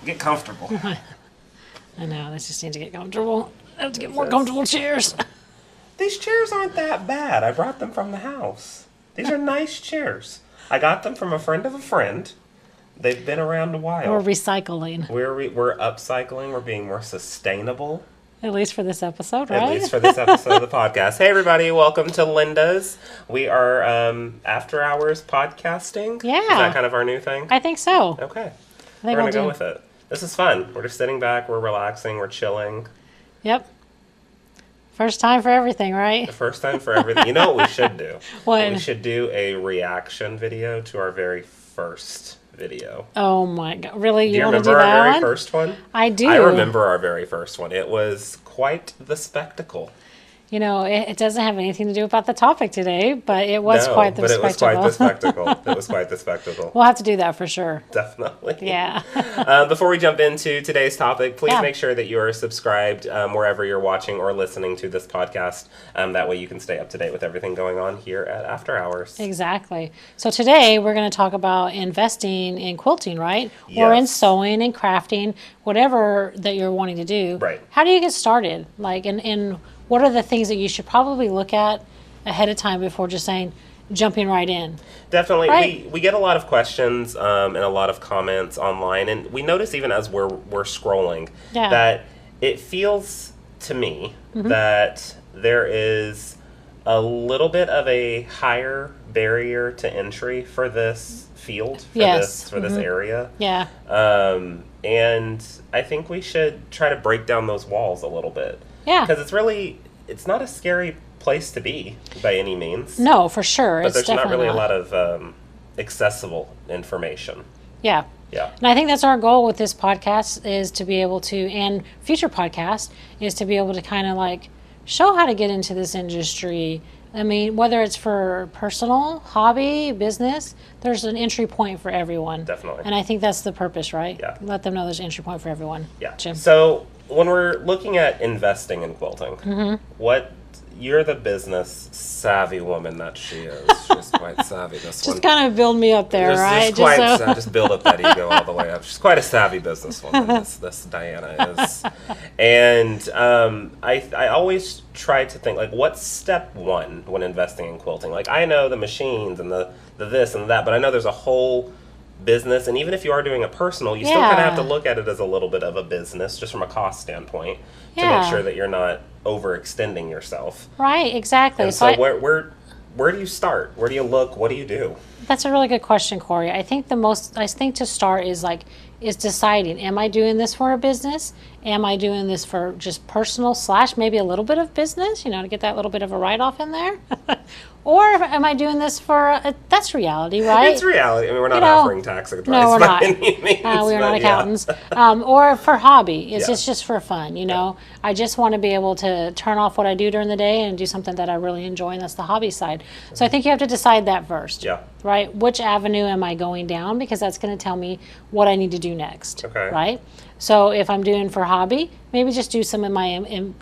Get comfortable. I know, I just need to get comfortable. I have to get more comfortable chairs. These chairs aren't that bad. I brought them from the house. These are nice chairs. I got them from a friend of a friend. They've been around a while. We're recycling. We're upcycling. We're being more sustainable. At least for this episode, right? At least for this episode of the podcast. Hey, everybody. Welcome to Linda's. We are after hours podcasting. Yeah. Is that kind of our new thing? I think so. Okay. We're going to go with it. This is fun. We're just sitting back. We're relaxing. We're chilling. Yep. First time for everything, right? The first time for everything. You know what we should do? What? We should do a reaction video to our very first video. Oh my God. Really? Do you want to remember do that our very one? first one? I do. I remember our very first one. It was quite the spectacle. You know, it doesn't have anything to do about the topic today, but it was quite the spectacle. It was quite the spectacle. It was quite the spectacle. We'll have to do that for sure. Definitely. Yeah. Before we jump into today's topic, please Yeah. make sure that you are subscribed wherever you're watching or listening to this podcast. That way you can stay up to date with everything going on here at After Hours. Exactly. So today we're going to talk about investing in quilting, right? Or in Yes. sewing and crafting, whatever that you're wanting to do. Right. How do you get started? Like, and what are the things that you should probably look at ahead of time before just jumping right in? Definitely. Right. We get a lot of questions and a lot of comments online, and we notice even as we're scrolling Yeah. that it feels to me that there is a little bit of a higher barrier to entry for this field, for Yes. this area. Yeah. And I think we should try to break down those walls a little bit. Yeah. Because it's not a scary place to be by any means. No, for sure. But It's there's not definitely really a lot of accessible information. Yeah. Yeah. And I think that's our goal with this podcast is to be able to, and future podcasts, is to be able to kind of like show how to get into this industry. I mean, whether it's for personal, hobby, business, there's an entry point for everyone. Definitely. And I think that's the purpose, right? Yeah. Let them know there's an entry point for everyone. Yeah. Jim. So when we're looking at investing in quilting, you're the business savvy woman that she is. She's quite savvy. This one. Just kind of build me up there, right? Just build up that ego all the way up. She's quite a savvy businesswoman. This Dianna is, and I always try to think like, what's step one when investing in quilting? Like I know the machines and the this and that, but I know there's a whole business, and even if you are doing a personal, you still kind of have to look at it as a little bit of a business, just from a cost standpoint, to make sure that you're not overextending yourself. Right, exactly. And so where do you start? Where do you look? What do you do? That's a really good question, Corey. I think to start is deciding, am I doing this for a business? Am I doing this for just personal / maybe a little bit of business, to get that little bit of a write-off in there? Or am I doing this for, that's reality, right? It's reality. I mean, we're not offering tax advice. No, we're not. Any means, we are not yeah. accountants. Or for hobby. It's Yeah. just for fun, I just want to be able to turn off what I do during the day and do something that I really enjoy, and that's the hobby side. So I think you have to decide that first. Yeah. Right? Which avenue am I going down? Because that's going to tell me what I need to do next. Okay. Right? So if I'm doing for hobby, maybe just do some of my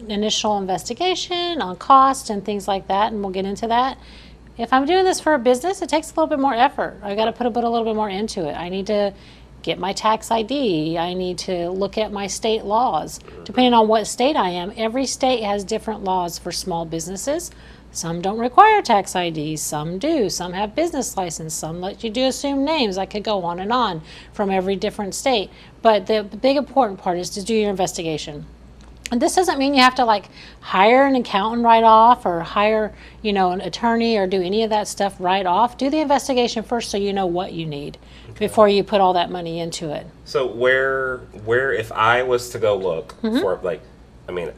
initial investigation on cost and things like that, and we'll get into that. If I'm doing this for a business, it takes a little bit more effort. I got to put a little bit more into it. I need to get my tax ID. I need to look at my state laws. Depending on what state I am, every state has different laws for small businesses. Some don't require tax ID, some do. Some have business license, some let you do assumed names. I could go on from every different state. But the big important part is to do your investigation. And this doesn't mean you have to hire an accountant right off or hire, an attorney or do any of that stuff right off. Do the investigation first so you know what you need before you put all that money into it. So where if I was to go look for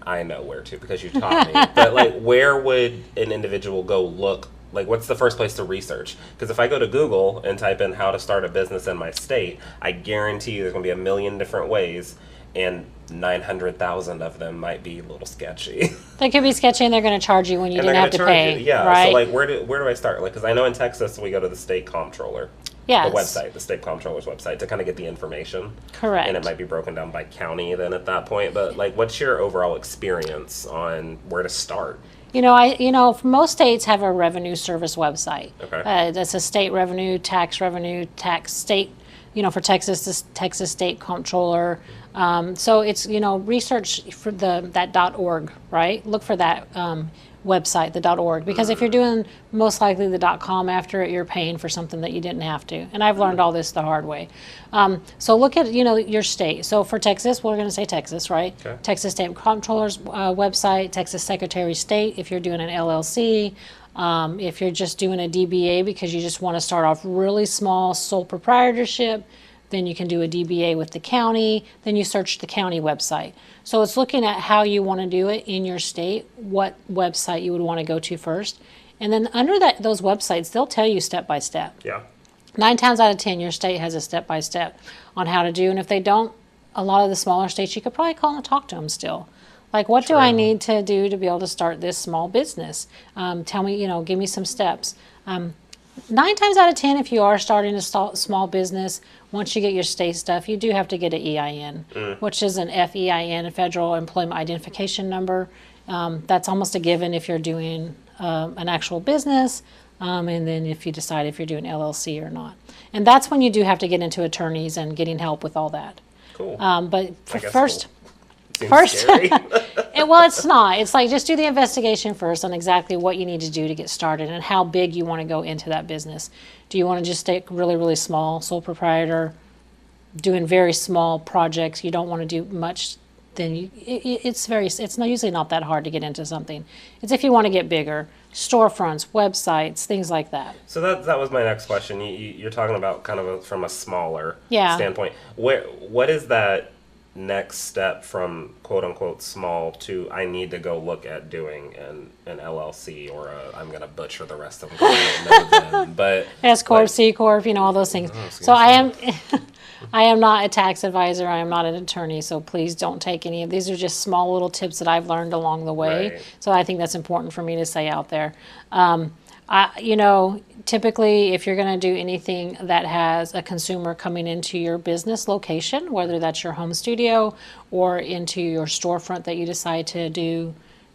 I know where to because you taught me, but where would an individual go look? What's the first place to research? Because if I go to Google and type in how to start a business in my state, I guarantee you there's going to be a million different ways, and 900,000 of them might be a little sketchy. They could be sketchy, and they're going to charge you when you didn't have to pay. Yeah. Right? So where do I start? Because I know in Texas we go to the state comptroller. Yes. The state comptroller's website, to kind of get the information. Correct. And it might be broken down by county then at that point. But what's your overall experience on where to start? Most states have a revenue service website. Okay. That's a state revenue, tax state for Texas, the Texas State Comptroller. So it's, research for that .org, right? Look for that website, the .org, because if you're doing most likely the .com after it, you're paying for something that you didn't have to. And I've learned all this the hard way. So look at, your state. So for Texas, we're going to say Texas, right? Okay. Texas State Comptroller's website, Texas Secretary of State, if you're doing an LLC. If you're just doing a DBA because you just want to start off really small, sole proprietorship, then you can do a DBA with the county. Then you search the county website. So it's looking at how you want to do it in your state, what website you would want to go to first. And then under those websites, they'll tell you step by step. Yeah. 9 times out of 10, your state has a step by step on how to do. And if they don't, a lot of the smaller states, you could probably call and talk to them still. Like, what do I need to do to be able to start this small business? Tell me, give me some steps. 9 times out of 10, if you are starting a small business, once you get your state stuff, you do have to get an EIN, which is an FEIN, a Federal Employment Identification Number. That's almost a given if you're doing an actual business, and then if you decide if you're doing LLC or not. And that's when you do have to get into attorneys and getting help with all that. Cool. But I guess first... cool. Seems scary. Well, it's not. It's like just do the investigation first on exactly what you need to do to get started and how big you want to go into that business. Do you want to just stay really, really small, sole proprietor, doing very small projects? You don't want to do much. Then it's usually not that hard to get into something. It's if you want to get bigger, storefronts, websites, things like that. So that was my next question. You're talking about kind of from a smaller standpoint. What is that next step from quote unquote small to I need to go look at doing an LLC or I'm going to butcher the rest of them 'cause I don't know them, but S Corp, C Corp, all those things. So I am not a tax advisor. I am not an attorney. So please don't take any of these. Are just small little tips that I've learned along the way. Right. So I think that's important for me to say out there. Typically, if you're going to do anything that has a consumer coming into your business location, whether that's your home studio or into your storefront that you decide to do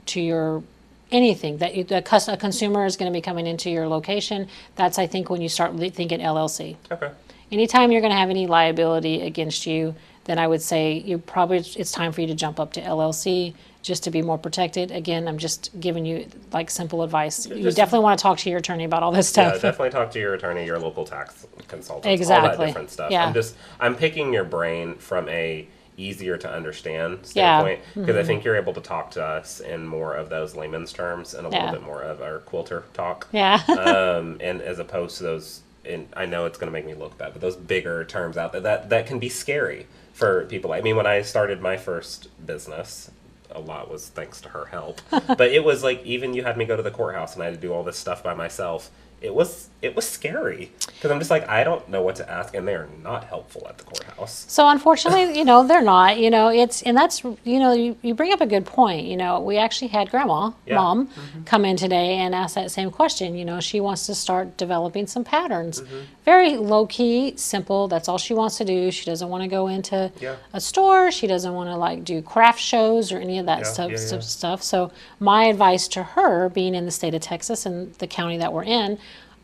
to your anything that a consumer is going to be coming into your location, that's, I think, when you start thinking LLC. Okay. Anytime you're going to have any liability against you, then I would say it's time for you to jump up to LLC just to be more protected. Again, I'm just giving you like simple advice. You definitely want to talk to your attorney about all this stuff. Yeah, definitely talk to your attorney, your local tax consultant, exactly. all that different stuff. Yeah. I'm picking your brain from a easier to understand standpoint because I think you're able to talk to us in more of those layman's terms and a little bit more of our quilter talk. Yeah. And as opposed to those, and I know it's going to make me look bad, but those bigger terms out there that can be scary for people. I mean, when I started my first business, a lot was thanks to her help. But it was like, even you had me go to the courthouse and I had to do all this stuff by myself. It was scary because I'm just like, I don't know what to ask, and they're not helpful at the courthouse. So unfortunately, they're not. That's you bring up a good point. We actually had mom come in today and ask that same question. She wants to start developing some patterns, very low key, simple. That's all she wants to do. She doesn't want to go into a store. She doesn't want to do craft shows or any of that stuff. So my advice to her, being in the state of Texas and the county that we're in,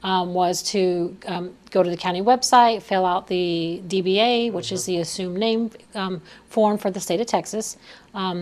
was to go to the county website, fill out the DBA, which is the assumed name form for the state of Texas,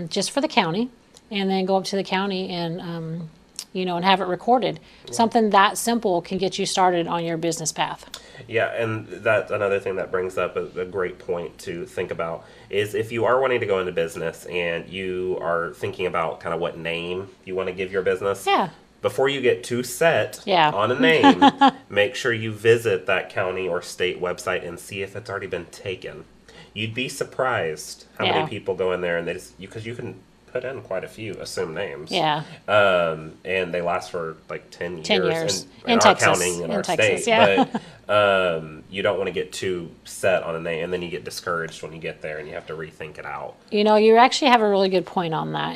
just for the county, and then go up to the county and and have it recorded. Yeah. Something that simple can get you started on your business path. Yeah, and that's another thing that brings up a great point to think about is if you are wanting to go into business and you are thinking about kind of what name you want to give your business. Yeah. Before you get too set on a name, make sure you visit that county or state website and see if it's already been taken. You'd be surprised how many people go in there and because you can put in quite a few assumed names. Yeah. And they last for like 10 years. 10 years. In Texas. our counting in our Texas, state. yeah. But you don't want to get too set on a name, and then you get discouraged when you get there and you have to rethink it out. You actually have a really good point on that.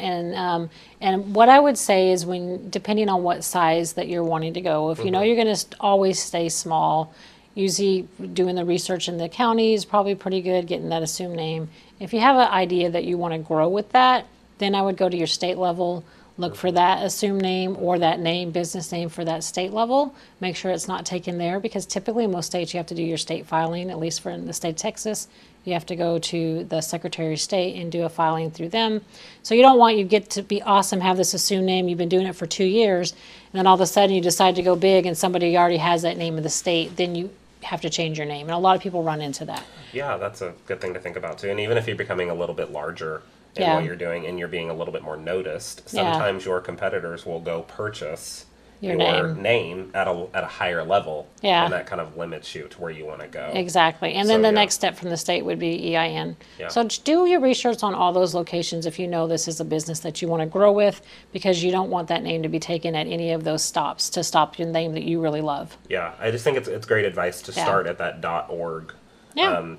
And what I would say is depending on what size that you're wanting to go, if you know you're going to always stay small, usually doing the research in the county is probably pretty good, getting that assumed name. If you have an idea that you want to grow with that, then I would go to your state level, look for that assumed name or that name, business name for that state level. Make sure it's not taken there, because typically in most states you have to do your state filing, at least for in the state of Texas. You have to go to the Secretary of State and do a filing through them. So you don't want, you get to be awesome, have this assumed name, you've been doing it for 2 years, and then all of a sudden you decide to go big and somebody already has that name of the state, then you have to change your name. And a lot of people run into that. Yeah, that's a good thing to think about too. And even if you're becoming a little bit larger in what you're doing and you're being a little bit more noticed, sometimes your competitors will go purchase your name at a higher level. Yeah. And that kind of limits you to where you want to go. Exactly. And then the next step from the state would be EIN. Yeah. So just do your research on all those locations if you know this is a business that you want to grow with, because you don't want that name to be taken at any of those stops to stop your name that you really love. Yeah, I just think it's great advice to start at that .org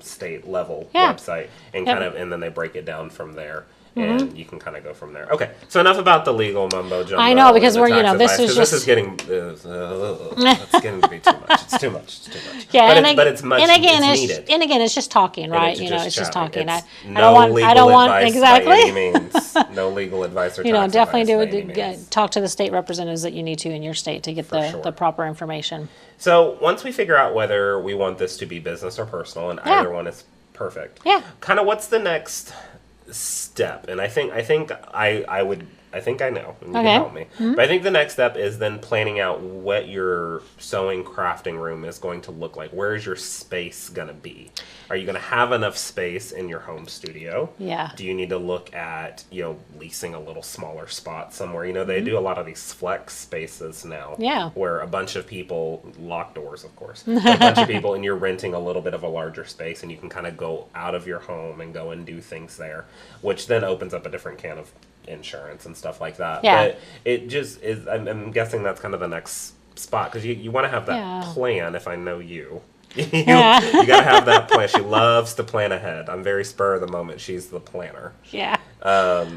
state level website and and then they break it down from there. And you can kind of go from there. Okay, so enough about the legal mumbo jumbo. I know, because we're, this is getting it's getting to be too much. It's too much. It's too much. Yeah, but it's much. And again, it's needed. And again, it's just talking, right? It's just talking. It's I don't want exactly. By any means. No legal advice or tax definitely talk to the state representatives that you need to in your state to get the proper information. So once we figure out whether we want this to be business or personal, and either one is perfect. Yeah. Kind of what's the next step? And I think I know, and you can help me. But I think the next step is then planning out what your sewing crafting room is going to look like. Where is your space going to be? Are you going to have enough space in your home studio? Yeah. Do you need to look at, leasing a little smaller spot somewhere? They do a lot of these flex spaces now. Yeah. Where a bunch of people, locked doors, of course, a bunch of people, and you're renting a little bit of a larger space, and you can kind of go out of your home and go and do things there, which then opens up a different can of insurance and stuff like that. Yeah. But it just is, I'm guessing that's kind of the next spot, because you want to have that plan. If I know you. You got to have that plan. She loves to plan ahead. I'm very spur of the moment. She's the planner. Yeah.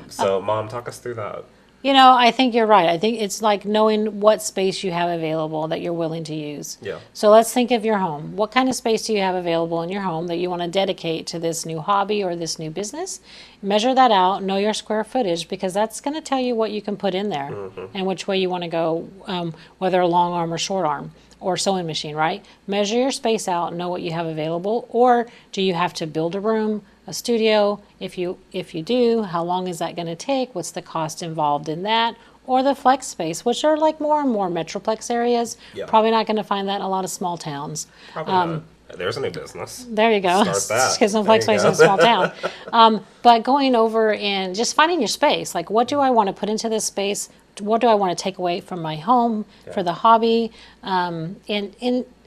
So, Mom, talk us through that. I think you're right. I think it's like knowing what space you have available that you're willing to use. Yeah. So let's think of your home. What kind of space do you have available in your home that you want to dedicate to this new hobby or this new business? Measure that out, know your square footage, because that's going to tell you what you can put in there and which way you want to go, whether a long arm or short arm or sewing machine, right? Measure your space out, know what you have available, or do you have to build a room, a studio? If you do, how long is that going to take? What's the cost involved in that? Or the flex space, which are like more and more metroplex areas. Yeah. Probably not going to find that in a lot of small towns. Probably not. There's a new business. There you go. Start that. Get some flex space in a small town. But going over and just finding your space, like what do I want to put into this space? What do I want to take away from my home for the hobby? And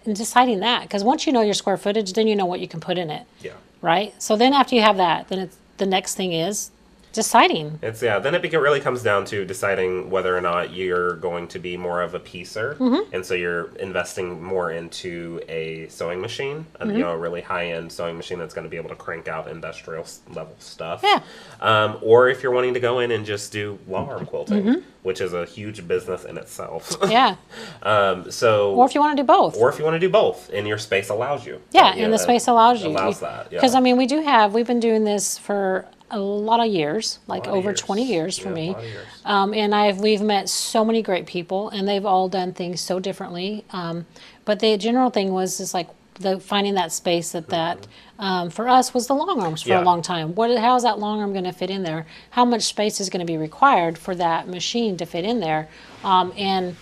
deciding that, because once you know your square footage, then you know what you can put in it. Yeah. Right? So then after you have that, then the next thing is deciding. Then it really comes down to deciding whether or not you're going to be more of a piecer, and so you're investing more into a sewing machine, a really high-end sewing machine that's going to be able to crank out industrial level stuff. Yeah. Or if you're wanting to go in and just do long arm quilting, which is a huge business in itself. Yeah. Or if you want to do both. Or if you want to do both, and your space allows you. Yeah, and the space allows you. Allows that. Because we've been doing this for a lot of years, like over 20 years for me. And we've met so many great people, and they've all done things so differently. But the general thing was like finding that space that for us was the long arms for a long time. How is that long arm going to fit in there? How much space is going to be required for that machine to fit in there? And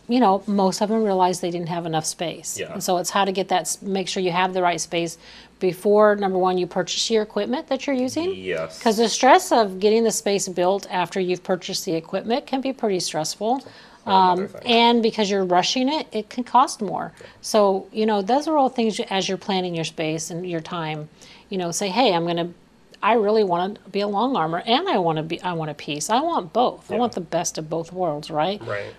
most of them realized they didn't have enough space. Yeah. And so it's how to get that, make sure you have the right space before, number one, you purchase your equipment that you're using. Yes. Because the stress of getting the space built after you've purchased the equipment can be pretty stressful. And because you're rushing it, it can cost more. Yeah. So, those are all things as you're planning your space and your time. Say, hey, I really want to be a long armor, and I want a piece. I want both. Yeah. I want the best of both worlds, right? Right.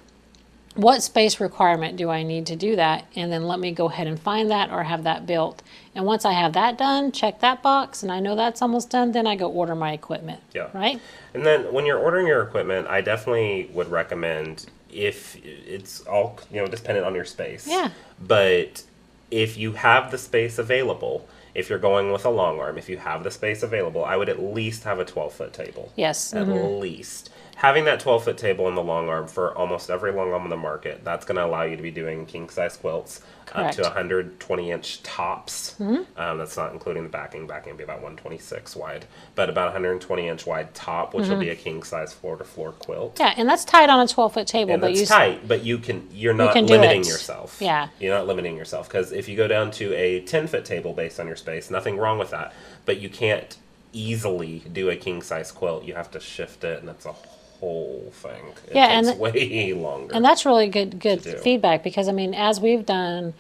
What space requirement do I need to do that? And then let me go ahead and find that or have that built. And once I have that done, check that box, and I know that's almost done, then I go order my equipment. Yeah. Right? And then when you're ordering your equipment, I definitely would recommend, if it's all, dependent on your space. Yeah. But if you have the space available, if you're going with a long arm, if you have the space available, I would at least have a 12-foot table. Yes. At least. having that 12-foot table in the long arm for almost every long arm on the market, that's going to allow you to be doing king size quilts Correct. up to 120-inch tops. That's not including the backing. Backing would be about 126 wide, but about 120-inch wide top, which will be a king size floor to floor quilt. Yeah, and that's tight on a 12-foot table. And but that's tight, but you're not can do limiting it. yourself. Yeah. You're not limiting yourself, because if you go down to a 10-foot table based on your space, nothing wrong with that, but you can't easily do a king size quilt. You have to shift it, and that's a whole thing. It takes way longer. And that's really good do. feedback, because I mean, as we've done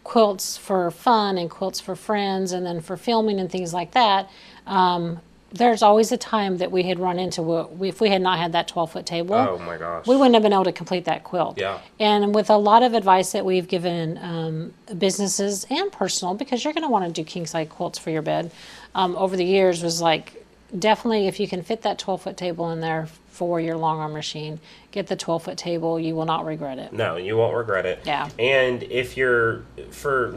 quilts for fun and quilts for friends and then for filming and things like that, there's always a time that we had run into if we had not had that 12-foot table. Oh my gosh. We wouldn't have been able to complete that quilt. Yeah. And with a lot of advice that we've given businesses and personal, because you're going to want to do king size quilts for your bed, over the years was like, definitely if you can fit that 12-foot table in there for your long arm machine, get the 12-foot table. You will not regret it. No, you won't regret it. Yeah. And if you're, for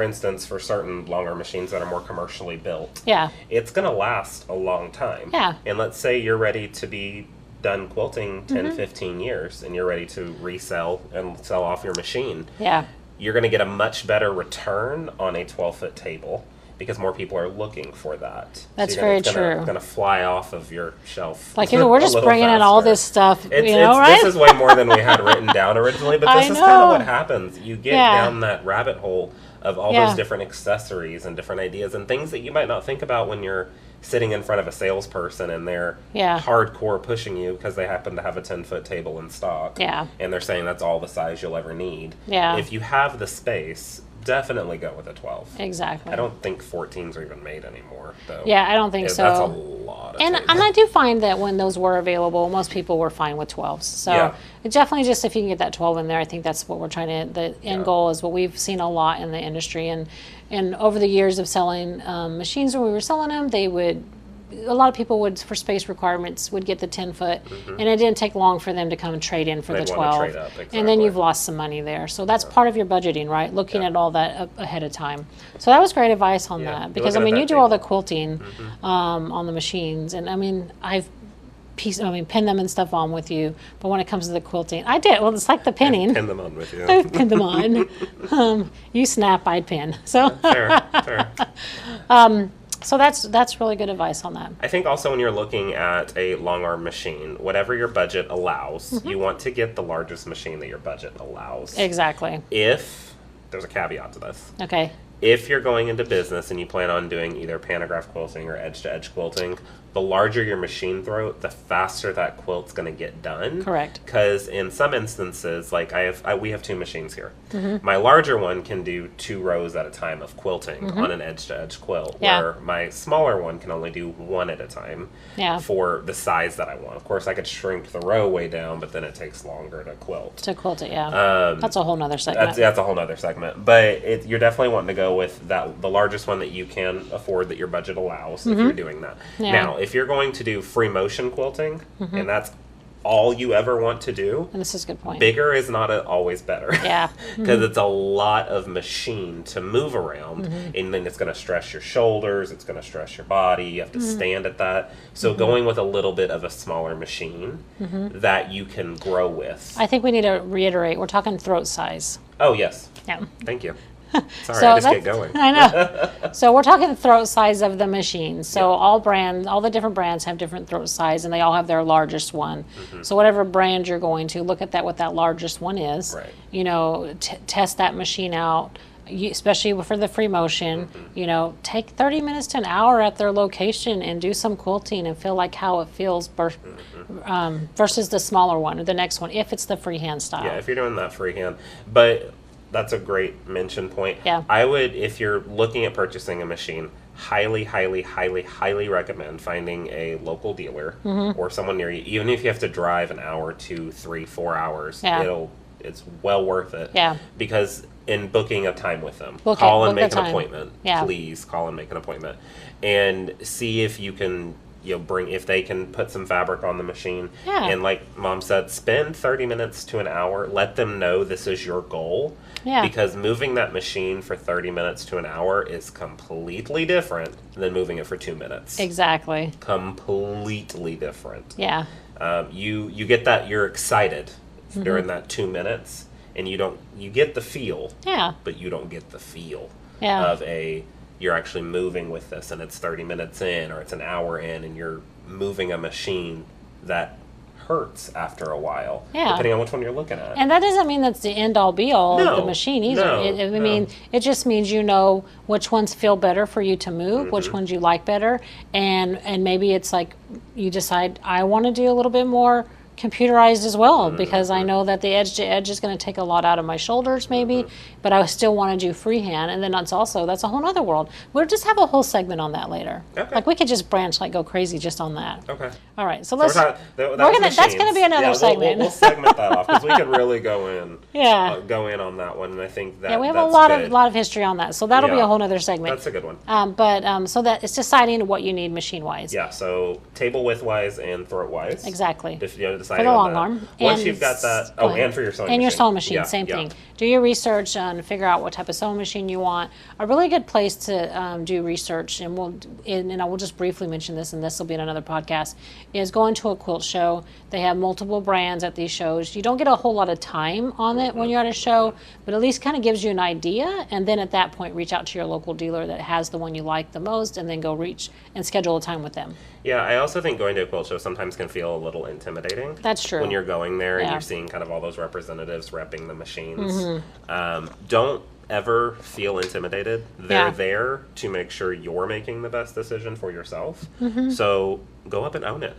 instance, for certain long arm machines that are more commercially built, Yeah. it's going to last a long time. Yeah. And let's say you're ready to be done quilting 10, 15 years, and you're ready to resell and sell off your machine. Yeah. You're going to get a much better return on a 12-foot table, because more people are looking for that. That's so very it's true. Going to fly off of your shelf. Like, we're just bringing in all this stuff, right? This is way more than we had written down originally, but this is kind of what happens. You get down that rabbit hole of all those different accessories and different ideas and things that you might not think about when you're sitting in front of a salesperson and they're hardcore pushing you because they happen to have a 10-foot table in stock. Yeah. And they're saying that's all the size you'll ever need. Yeah. If you have the space, definitely go with a 12. Exactly. I don't think 14s are even made anymore, though. Yeah, I don't think so. That's a lot of and I do find that when those were available, most people were fine with 12s. So it definitely, just if you can get that 12 in there, I think that's what we're trying to, the end goal is what we've seen a lot in the industry. And over the years of selling machines, when we were selling them, a lot of people would, for space requirements, would get the 10-foot, and it didn't take long for them to come and trade in for the 12. Trade up, exactly. And then you've lost some money there. So that's part of your budgeting, right? Looking at all that up ahead of time. So that was great advice on that, because I mean, you do all the quilting on the machines, and I mean, I've pin them and stuff on with you, but when it comes to the quilting, I did. Well, it's like the pinning. Pin them on with you. I pin them on. You snap, I'd pin. So Fair. So that's really good advice on that. I think also when you're looking at a long arm machine, whatever your budget allows, you want to get the largest machine that your budget allows. Exactly. If there's a caveat to this. Okay. If you're going into business and you plan on doing either pantograph quilting or edge-to-edge quilting, the larger your machine throat, the faster that quilt's going to get done. Correct. Because in some instances, like we have two machines here. My larger one can do 2 rows at a time of quilting on an edge-to-edge quilt, where my smaller one can only do 1 at a time for the size that I want. Of course, I could shrink the row way down, but then it takes longer to quilt. That's a whole nother segment. That's a whole nother segment. But you're definitely wanting to go with the largest one that you can afford, that your budget allows, if you're doing that. Now, if you're going to do free motion quilting, and that's all you ever want to do, and this is a good point, bigger is not always better. Yeah. Because it's a lot of machine to move around, and then it's going to stress your shoulders, it's going to stress your body, you have to stand at that. So going with a little bit of a smaller machine that you can grow with. I think we need to reiterate, we're talking throat size. Oh, yes. Yeah. Thank you. Sorry, I just get going. I know. So we're talking throat size of the machine. So all the different brands have different throat size, and they all have their largest one. So whatever brand you're going to, look at what that largest one is. Right. You know, test that machine out. Especially for the free motion, take 30 minutes to an hour at their location and do some quilting and feel like how it feels versus the smaller one or the next one, if it's the freehand style. Yeah, if you're doing that freehand. But that's a great mention point. Yeah. I would, if you're looking at purchasing a machine, highly, highly, highly, highly recommend finding a local dealer or someone near you. Even if you have to drive an hour, 2, 3, 4 hours, it's well worth it. Yeah. Because in booking a time with them, call and make an appointment. Yeah. Please call and make an appointment, and see if you can. If they can put some fabric on the machine. Yeah. And like Mom said, spend 30 minutes to an hour. Let them know this is your goal. Yeah. Because moving that machine for 30 minutes to an hour is completely different than moving it for 2 minutes. Exactly. Completely different. Yeah. You get that you're excited during that 2 minutes, and you get the feel, but you don't get the feel of you're actually moving with this, and it's 30 minutes in or it's an hour in, and you're moving a machine that hurts after a while, depending on which one you're looking at. And that doesn't mean that's the end all be all of the machine either. I mean, it just means you know which ones feel better for you to move, which ones you like better, and maybe it's like you decide I want to do a little bit more computerized as well, because I know that the edge to edge is going to take a lot out of my shoulders maybe, but I still want to do freehand. And then that's a whole other world. We'll just have a whole segment on that later. Okay. Like we could just branch, like go crazy just on that. Okay. All right. So that's going to be another segment. We'll segment that off, because we could really go in on that one, and I think that we have a lot of history on that, so that'll be a whole other segment. That's a good one. So that it's deciding what you need machine wise. Yeah. So table width wise and throat wise. Exactly. If you for the long arm. Once you've got that, and for your sewing machine. And your sewing machine, same thing. Do your research and figure out what type of sewing machine you want. A really good place to do research, and I will just briefly mention this, and this will be in another podcast, is going to a quilt show. They have multiple brands at these shows. You don't get a whole lot of time on it when you're at a show, but at least kind of gives you an idea, and then at that point, reach out to your local dealer that has the one you like the most, and then go reach and schedule a time with them. Yeah, I also think going to a quilt show sometimes can feel a little intimidating. That's true. When you're going there and you're seeing kind of all those representatives repping the machines. Don't ever feel intimidated. They're there to make sure you're making the best decision for yourself. So go up and own it.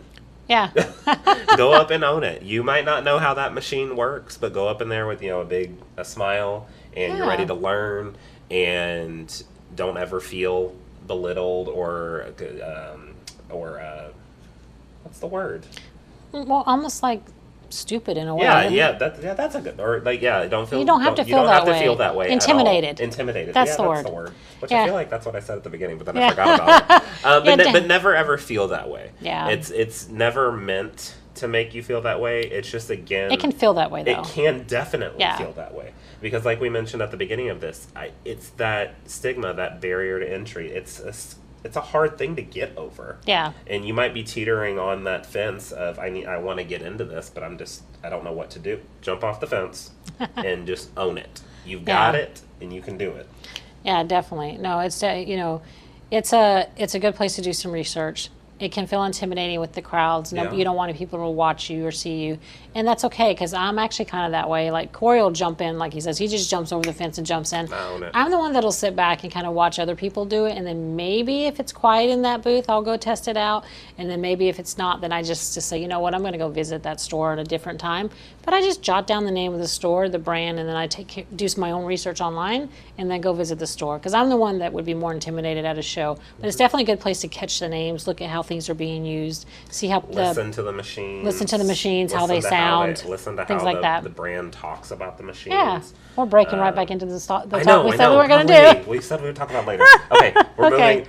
Yeah. Go up and own it. You might not know how that machine works, but go up in there with a smile, and you're ready to learn, and don't ever feel belittled or what's the word? Well, almost like stupid in a way. That's a good, or don't feel. You don't have to feel that way. Intimidated. That's the word. Which I feel like that's what I said at the beginning, but then I forgot about it. But never ever feel that way. Yeah. It's never meant to make you feel that way. It's just, again, it can feel that way though. It can definitely feel that way, because like we mentioned at the beginning of this, it's that stigma, that barrier to entry. It's a hard thing to get over. Yeah. And you might be teetering on that fence of I want to get into this, but I don't know what to do. Jump off the fence and just own it. You've got it, and you can do it. Yeah, definitely. No, it's it's a good place to do some research. It can feel intimidating with the crowds. No, you don't want people to watch you or see you. And that's okay, because I'm actually kind of that way. Like, Corey will jump in, like he says. He just jumps over the fence and jumps in. I'm the one that'll sit back and kind of watch other people do it. And then maybe if it's quiet in that booth, I'll go test it out. And then maybe if it's not, then I just say, you know what, I'm going to go visit that store at a different time. But I just jot down the name of the store, the brand, and then I do my own research online and then go visit the store. Because I'm the one that would be more intimidated at a show. But it's definitely a good place to catch the names, look at how things are being used, see how listen to the machines, how they sound, listen to things how like that. The brand talks about the machines. Yeah, we're breaking right back into the talk we said we were going to do. We said we would talk about later. Okay,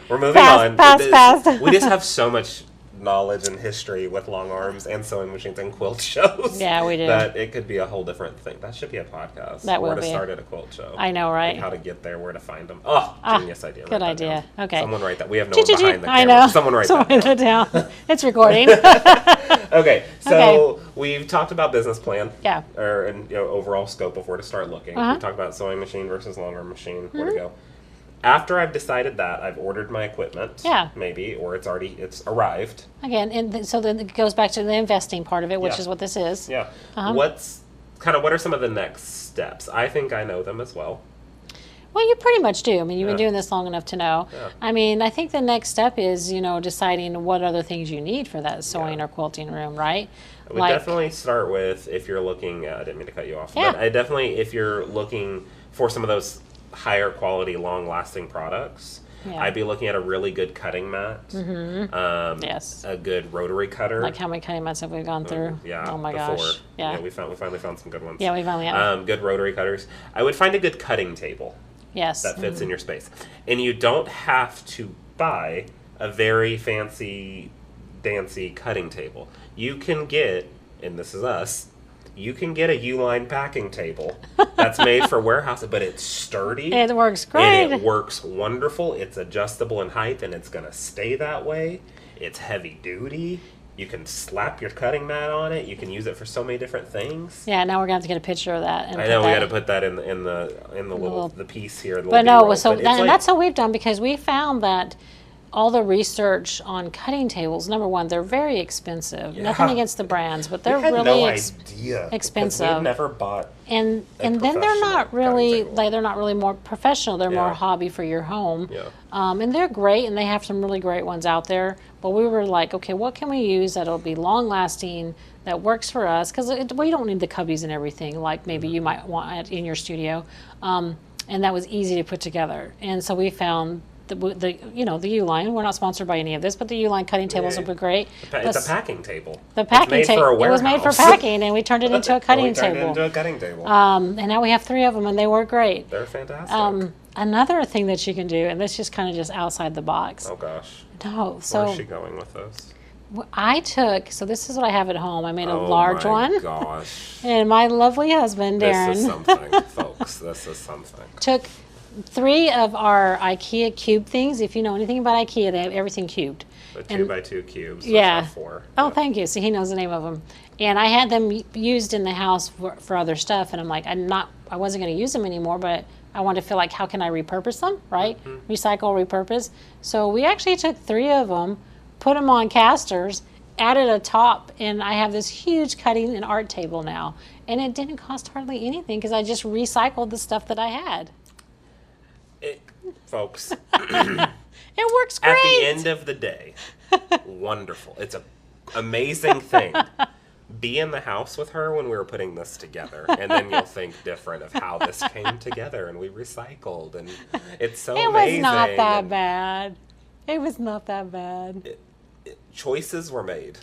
we're moving on. Pass. We just have so much knowledge and history with long arms and sewing machines and quilt shows. Yeah, we do. That it could be a whole different thing. That should be a podcast. That where will to be. start at a quilt show. I know, right? Like how to get there, where to find them. Oh, genius idea. Good idea. Okay. Someone write that. We have no one behind the camera. I know. Someone write that down. It's recording. Okay, so we've talked about business plan. Yeah. And overall scope of where to start looking. We talked about sewing machine versus long arm machine, where to go. After I've decided that, I've ordered my equipment, maybe, or it's arrived. Again, and so then it goes back to the investing part of it, which is what this is. Yeah. What are some of the next steps? I think I know them as well. Well, you pretty much do. I mean, you've been doing this long enough to know. Yeah. I mean, I think the next step is, deciding what other things you need for that sewing or quilting room, right? I would definitely start with, if you're looking, I didn't mean to cut you off, but if you're looking for some of those higher quality, long-lasting products, I'd be looking at a really good cutting mat. A good rotary cutter. Like how many cutting mats have we gone through? Oh my gosh. Yeah, we finally found some good ones. Yeah, we finally have. Good rotary cutters. I would find a good cutting table. Yes. That fits in your space. And you don't have to buy a very fancy, dancy cutting table. You can get, and this is us, you can get a U-line packing table that's made for warehouses, but it's sturdy. It works great. And it works wonderful. It's adjustable in height, and it's going to stay that way. It's heavy duty. You can slap your cutting mat on it. You can use it for so many different things. Yeah, now we're gonna have to get a picture of that. And I know we got to put that in the little the piece here. But no, so that's what we've done, because we found that all the research on cutting tables, number one, they're very expensive. Yeah. Nothing against the brands, but they're we had really no idea, expensive. We've never bought. And then they're not really more professional. They're more hobby for your home. Yeah. And they're great, and they have some really great ones out there. But we were like, okay, what can we use that'll be long lasting, that works for us? Because we don't need the cubbies and everything like maybe you might want in your studio. And that was easy to put together. And so we found the U-line. We're not sponsored by any of this, but the U-line cutting tables would be great. It's a packing table. The packing table. It was made for packing, and we turned it into a cutting table. And now we have 3 of them, and they work great. They're fantastic. Another thing that you can do, and this is kind of just outside the box. Oh gosh. No, so where's she going with this? So this is what I have at home. I made a large one. Oh my gosh. And my lovely husband, Darren. This is something, folks. This is something. Took 3 of our IKEA cube things. If you know anything about IKEA, they have everything cubed. The 2x2 cubes. Yeah. 4. Oh, thank you. So he knows the name of them. And I had them used in the house for other stuff. And I'm like, I wasn't going to use them anymore, but I wanted to feel like, how can I repurpose them, right? Mm-hmm. Recycle, repurpose. So we actually took 3 of them, put them on casters, added a top, and I have this huge cutting and art table now. And it didn't cost hardly anything because I just recycled the stuff that I had. Folks, it works great. At the end of the day, wonderful. It's an amazing thing. Be in the house with her when we were putting this together, and then you'll think different of how this came together, and we recycled, and it's so amazing. It was not that bad. It was not that bad. Choices were made.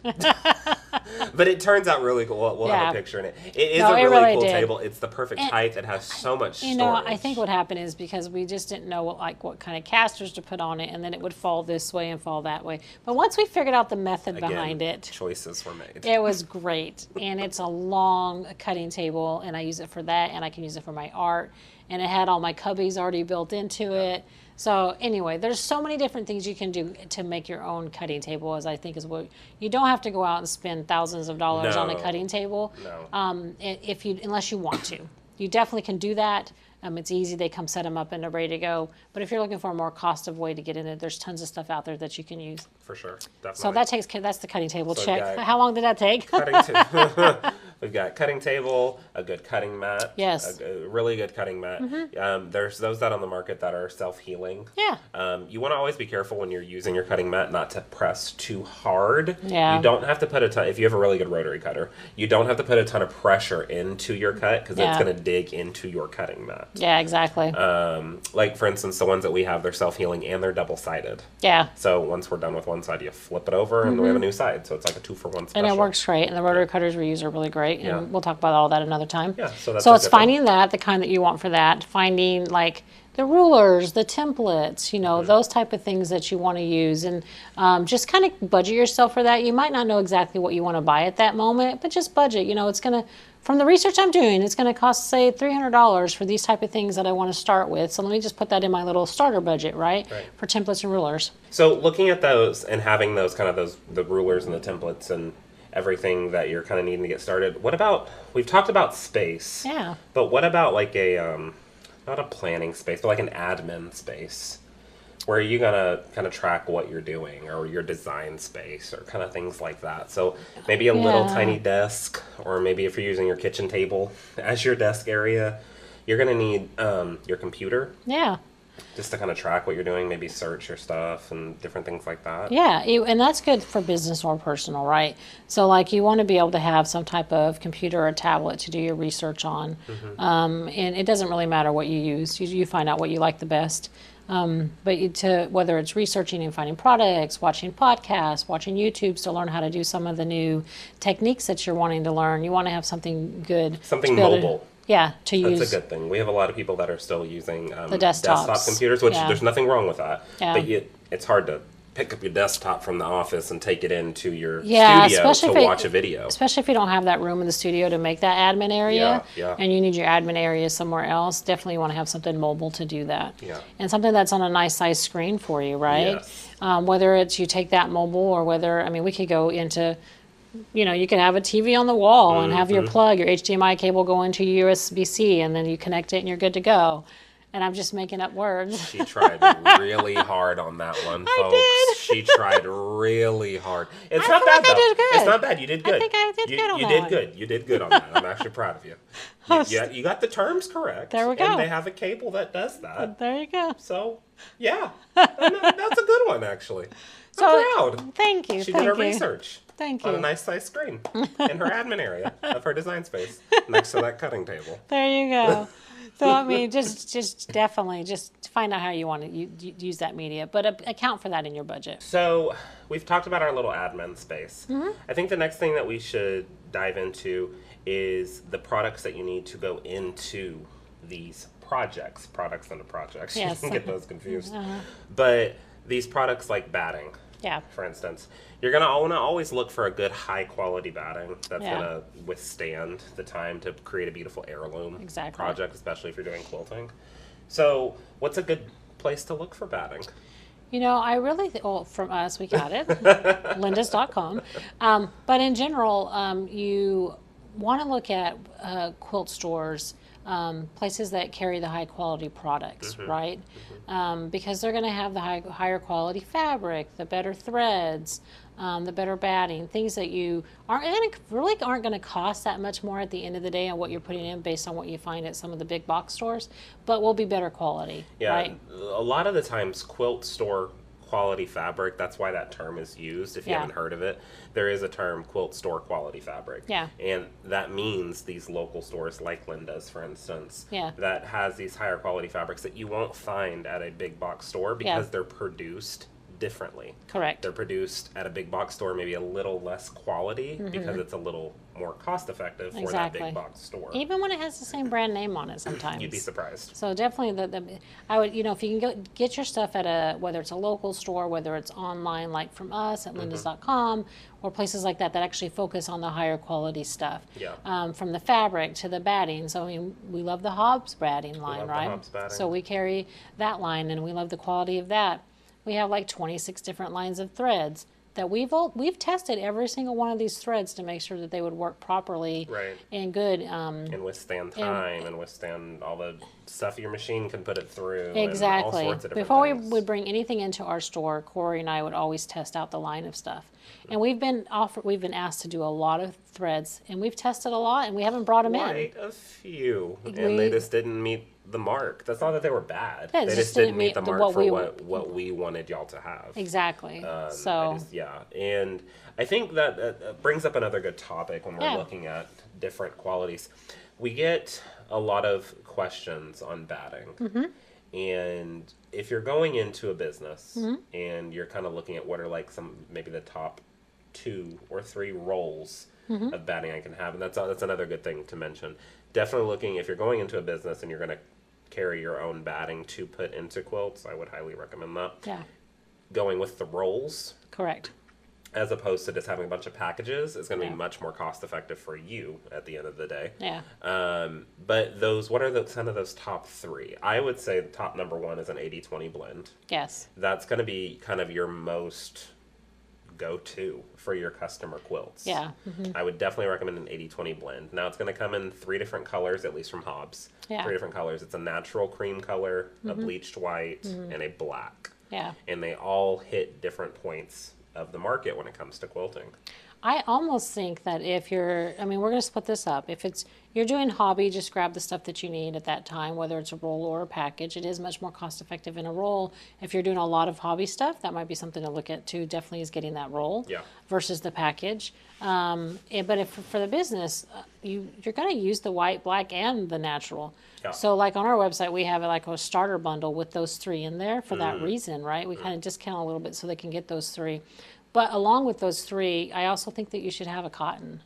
But it turns out really cool. We'll have a picture in it. It is a really cool table. It's the perfect height. It has so much storage. I think what happened is because we just didn't know what kind of casters to put on it, and then it would fall this way and fall that way. But once we figured out the method behind it, choices were made. It was great. And it's a long cutting table, and I use it for that, and I can use it for my art. And it had all my cubbies already built into it. So anyway, there's so many different things you can do to make your own cutting table, as I think is what you don't have to go out and spend thousands of dollars on a cutting table. No. Unless you want to. You definitely can do that. It's easy. They come set them up and they're ready to go. But if you're looking for a more cost-effective way to get in it, there's tons of stuff out there that you can use. For sure, definitely. So that's the cutting table check. How long did that take? We've got cutting table, a good cutting mat. Yes. A really good cutting mat. Mm-hmm. There's those out on the market that are self-healing. Yeah. You want to always be careful when you're using your cutting mat not to press too hard. Yeah. You don't have to put a ton, if you have a really good rotary cutter, you don't have to put a ton of pressure into your cut because it's going to dig into your cutting mat. Yeah, exactly. Like, for instance, the ones that we have, they're self-healing and they're double-sided. Yeah. So once we're done with one side, you flip it over and we have a new side. So it's like a 2-for-1 special. And it works great. And the rotary cutters we use are really great. And we'll talk about all that another time. Yeah, so it's finding the kind that you want for that. Finding like the rulers, the templates, those type of things that you want to use. And just kind of budget yourself for that. You might not know exactly what you want to buy at that moment, but just budget. It's going to, from the research I'm doing, it's going to cost, say, $300 for these type of things that I want to start with. So let me just put that in my little starter budget, right? For templates and rulers. So looking at those and having those the rulers and the templates and everything that you're kind of needing to get started. What about, we've talked about space. Yeah. But what about like not a planning space, but like an admin space? Where are you going to kind of track what you're doing, or your design space, or kind of things like that? So maybe a little tiny desk, or maybe if you're using your kitchen table as your desk area, you're going to need your computer. Yeah. Just to kind of track what you're doing, maybe search your stuff and different things like that. Yeah, and that's good for business or personal, right? So like you want to be able to have some type of computer or tablet to do your research on. Mm-hmm. And it doesn't really matter what you use. You find out what you like the best. But whether it's researching and finding products, watching podcasts, watching YouTubes to learn how to do some of the new techniques that you're wanting to learn, you want to have something good. Something mobile. To use. That's a good thing. We have a lot of people that are still using the desktop computers, which there's nothing wrong with that. Yeah. But it's hard to pick up your desktop from the office and take it into your Yeah, studio especially to if watch a video. Especially if you don't have that room in the studio to make that admin area, Yeah. and you need your admin area somewhere else. Definitely want to have something mobile to do that. Yeah. And something that's on a nice size screen for you, right? Yes. Whether it's you take that mobile or whether, I mean, we could go into, you could have a TV on the wall and have your plug, your HDMI cable go into your USB-C, and then you connect it and you're good to go. And I'm just making up words. She tried really hard on that one, folks. did. She tried really hard. It's I not feel bad, like I though. did good. It's not bad. You did good. I think I did good on you that did one. good. You did good on that. I'm actually proud of you. You got the terms correct. There we go. And they have a cable that does that. There you go. So, yeah. That's a good one, actually. I'm proud. Thank you. She thank did her you. research. Thank On a you. nice size screen in her admin area of her design space next to that cutting table. There you go. So I mean, just definitely just find out how you want to use that media, but account for that in your budget. So we've talked about our little admin space. Mm-hmm. I think the next thing that we should dive into is the products that you need to go into these products into projects. Yes. You can get those confused. But these products like batting, Yeah. for instance, you're going to want to always look for a good high quality batting that's Yeah. going to withstand the time to create a beautiful heirloom Exactly. project, especially if you're doing quilting. So what's a good place to look for batting? I really, from us, we got it, lindas.com. But in general, you want to look at quilt stores, places that carry the high quality products, right? Because they're going to have the higher quality fabric, the better threads, the better batting, things that you aren't going to cost that much more at the end of the day on what you're putting in based on what you find at some of the big box stores, but will be better quality, Yeah, right? a lot of the times quilt store quality fabric, that's why that term is used. If you Yeah. haven't heard of it, there is a term, quilt store quality fabric. Yeah. And that means these local stores like Linda's, for instance, Yeah. that has these higher quality fabrics that you won't find at a big box store because Yeah. they're produced differently. Correct. They're produced at a big box store, maybe a little less quality because it's a little more cost effective for that Exactly. big box store. Even when it has the same brand name on it sometimes. You'd be surprised. So definitely, I would, if you can get your stuff at whether it's a local store, whether it's online like from us at lindas.com, or places like that actually focus on the higher quality stuff. Yeah. From the fabric to the batting. So I mean, we love the Hobbs batting line, love the right? Hobbs batting. So we carry that line, and we love the quality of that. We have like 26 different lines of threads that we've tested every single one of these threads to make sure that they would work properly Right. and good. And withstand time and withstand all the stuff your machine can put it through. Exactly. And all sorts of different Before we things. would bring anything into our store, Corey and I would always test out the line of stuff. And we've been asked to do a lot of threads, and we've tested a lot, and we haven't brought them in. Quite a few, and they just didn't meet the mark. That's not that they were bad. Yeah, they just didn't meet the mark for what we wanted y'all to have. Exactly. And I think that brings up another good topic when we're Yeah. looking at different qualities. We get a lot of questions on batting. And if you're going into a business and you're kind of looking at what are like maybe the top 2 or 3 roles of batting I can have, and that's another good thing to mention. Definitely looking, if you're going into a business and you're going to carry your own batting to put into quilts, I would highly recommend that. Yeah. Going with the rolls Correct. as opposed to just having a bunch of packages is going to Yeah. be much more cost effective for you at the end of the day. Yeah. But what are kind of those top 3? I would say the top number 1 is an 80-20 blend. Yes. That's going to be kind of your most go-to for your customer quilts. Yeah. I would definitely recommend an 80-20 blend. Now it's going to come in 3 different colors, at least from Hobbs. Yeah. 3 different colors. It's a natural cream color, a bleached white, and a black. Yeah. And they all hit different points of the market when it comes to quilting. I almost think that we're going to split this up. If you're doing hobby, just grab the stuff that you need at that time, whether it's a roll or a package. It is much more cost effective in a roll. If you're doing a lot of hobby stuff, that might be something to look at too. Definitely is getting that roll versus the package. But for the business, you're going to use the white, black, and the natural. Yeah. So like on our website, we have like a starter bundle with those 3 in there for that reason, right? We kind of discount a little bit so they can get those 3. But along with those 3, I also think that you should have a cotton.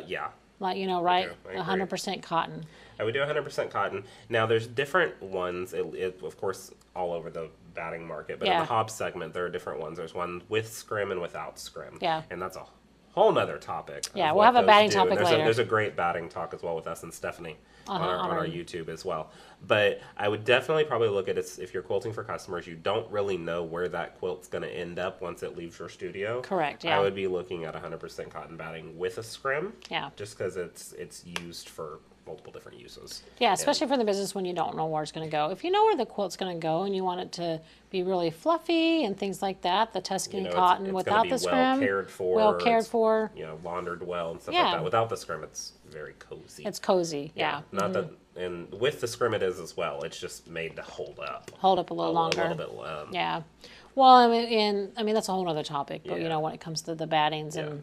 Yeah. Like, right? I agree. 100% cotton. I would do 100% cotton. Now, there's different ones, of course, all over the batting market, but in the hob segment, there are different ones. There's one with scrim and without scrim. Yeah. And that's a whole nother topic. Yeah, we'll have a batting topic later. There's a great batting talk as well with us and Stephanie on our YouTube as well. But I would definitely probably look at it if you're quilting for customers, you don't really know where that quilt's going to end up once it leaves your studio. Correct, yeah. I would be looking at 100% cotton batting with a scrim. Yeah. Just because it's used for multiple different uses. Yeah, especially for the business when you don't know where it's going to go. If you know where the quilt's going to go and you want it to be really fluffy and things like that, the Tuscany cotton it's without the scrim, well cared for, laundered well and stuff like that. Without the scrim, it's very cozy. It's cozy, yeah. Not that, and with the scrim it is as well. It's just made to hold up a little longer. A little bit. Yeah. Well, I mean, that's a whole other topic. But when it comes to the battings and.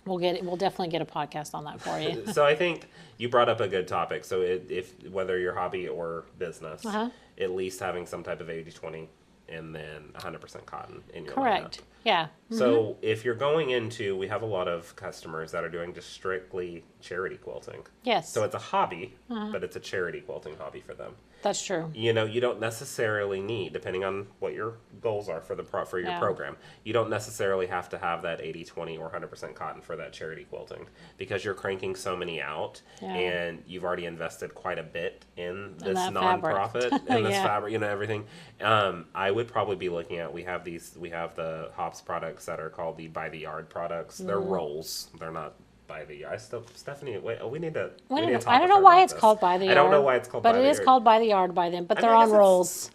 We'll definitely get a podcast on that for you. So I think you brought up a good topic. So if whether you're hobby or business, at least having some type of 80-20 and then 100% cotton in your Correct. lineup. Yeah. So if you're going into, we have a lot of customers that are doing just strictly charity quilting. Yes. So it's a hobby, but it's a charity quilting hobby for them. That's true. You don't necessarily need, depending on what your goals are for your program, you don't necessarily have to have that 80-20 or 100% cotton for that charity quilting because you're cranking so many out and you've already invested quite a bit in this nonprofit and this fabric, everything. I would probably be looking at, we have the hops products that are called the by the yard products. They're rolls. They're not by the yard. Stephanie, wait, we need to talk I don't know why it's called by the yard. I don't know why it's called by the yard. But it is called by the yard by them, but they're on rolls.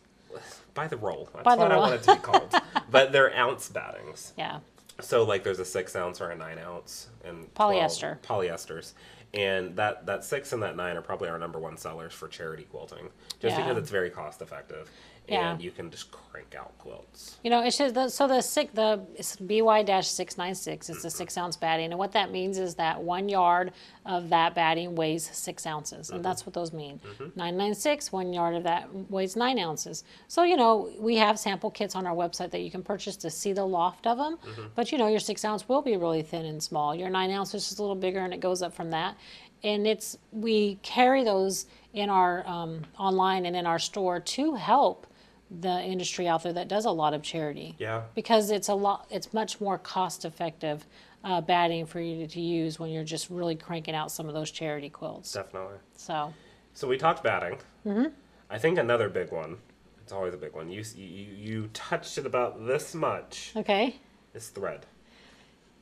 By the roll. That's what I want it to be called. But they're ounce battings. Yeah. So like there's a 6 ounce or a 9 ounce and polyester. Polyesters. And that 6 and that 9 are probably our number one sellers for charity quilting. Just because it's very cost effective. And you can just crank out quilts. It's just it's BY-696. It's a 6 ounce batting, and what that means is that 1 yard of that batting weighs 6 ounces, and that's what those mean. 996, 1 yard of that weighs 9 ounces. So we have sample kits on our website that you can purchase to see the loft of them. But your 6 ounce will be really thin and small. Your 9 ounce is just a little bigger, and it goes up from that. And we carry those in our online and in our store to help the industry out there that does a lot of charity. Yeah. Because it's much more cost effective batting for you to use when you're just really cranking out some of those charity quilts. Definitely. So we talked batting. I think another big one, it's always a big one, you touched it about this much. Okay. Is thread.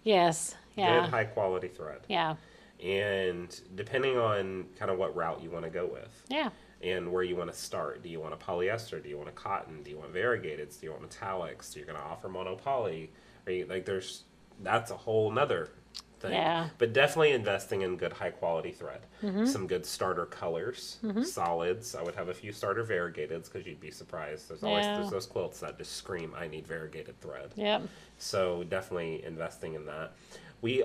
Yes. Yeah. Good high quality thread. Yeah. And depending on kind of what route you want to go with. Yeah. And where you want to start. Do you want a polyester? Do you want a cotton? Do you want variegateds? Do you want metallics? Are you going to offer monopoly? That's a whole nother thing. Yeah. But definitely investing in good high quality thread. Some good starter colors, solids. I would have a few starter variegateds because you'd be surprised. There's those quilts that just scream, I need variegated thread. Yep. So definitely investing in that. We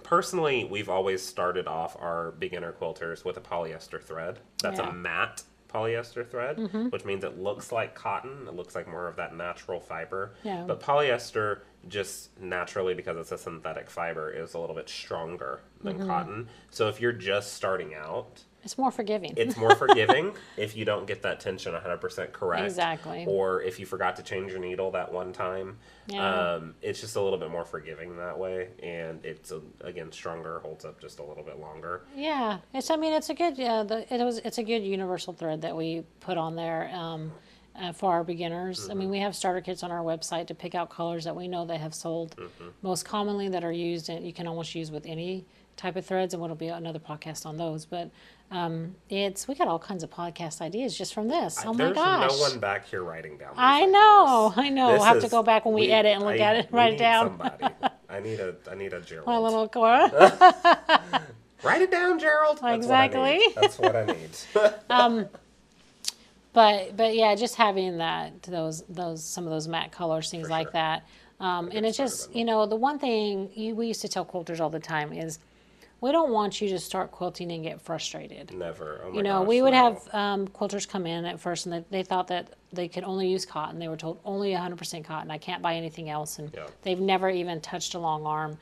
personally, we've always started off our beginner quilters with a polyester thread. That's a matte polyester thread, which means it looks like cotton. It looks like more of that natural fiber. Yeah. But polyester, just naturally because it's a synthetic fiber, is a little bit stronger than cotton. So if you're just starting out, it's more forgiving. It's more forgiving if you don't get that tension 100% correct. Exactly. Or if you forgot to change your needle that one time. Yeah. It's just a little bit more forgiving that way. And it's, again, stronger, holds up just a little bit longer. Yeah. It's a good, it's a good universal thread that we put on there for our beginners. I mean, we have starter kits on our website to pick out colors that we know that have sold most commonly that are used, and you can almost use with any type of threads, and what'll be another podcast on those. But we got all kinds of podcast ideas just from this. Oh my gosh! There's no one back here writing down. I know. We'll have to go back when we edit and look at it, write it down. Somebody. I need a Gerald. My little Cora. Write it down, Gerald. Exactly. That's what I need. But yeah, just having some of those matte colors, things like that. And it's just, the one thing we used to tell quilters all the time is, we don't want you to start quilting and get frustrated. Never. Oh my You know, gosh, we would no. have quilters come in at first, and they thought that they could only use cotton. They were told only 100% cotton. I can't buy anything else, and Yeah. they've never even touched a long arm.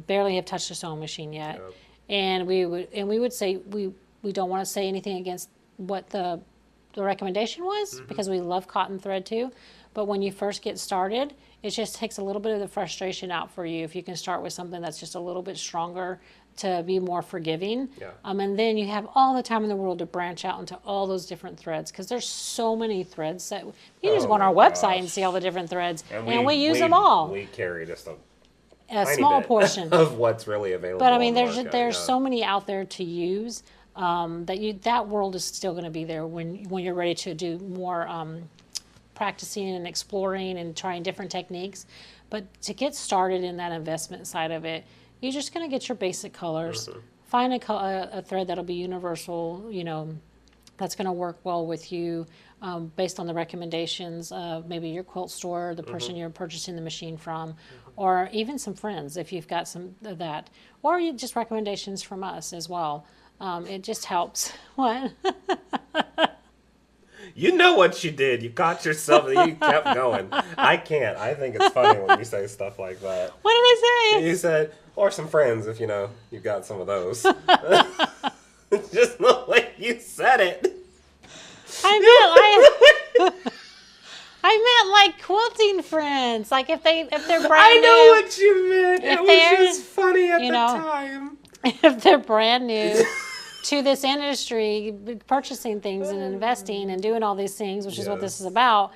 Barely have touched a sewing machine yet. Yep. And we would say we don't want to say anything against what the the recommendation was, because we love cotton thread too. But when you first get started, it just takes a little bit of the frustration out for you if you can start with something that's just a little bit stronger to be more forgiving. Yeah. And then you have all the time in the world to branch out into all those different threads, because there's so many threads that you can just go on our website and see all the different threads, and we use them all. We carry just a A small portion of what's really available. But I mean, on the market, there's so many out there to use, that world is still going to be there when you're ready to do more practicing and exploring and trying different techniques. But to get started in that investment side of it, you're just going to get your basic colors. Find a thread that'll be universal, that's going to work well with you, based on the recommendations of maybe your quilt store, the person you're purchasing the machine from, or even some friends if you've got some of that, or just recommendations from us as well. It just helps. What? You know what you did. You caught yourself and you kept going. I can't. I think it's funny when you say stuff like that. What did I say? You said, or some friends if you've got some of those. Just the way you said it. I meant like quilting friends. Like if they're brand new. I know what you meant. It was just funny at the know, time. If they're brand new to this industry, purchasing things and investing and doing all these things, which is what this is about,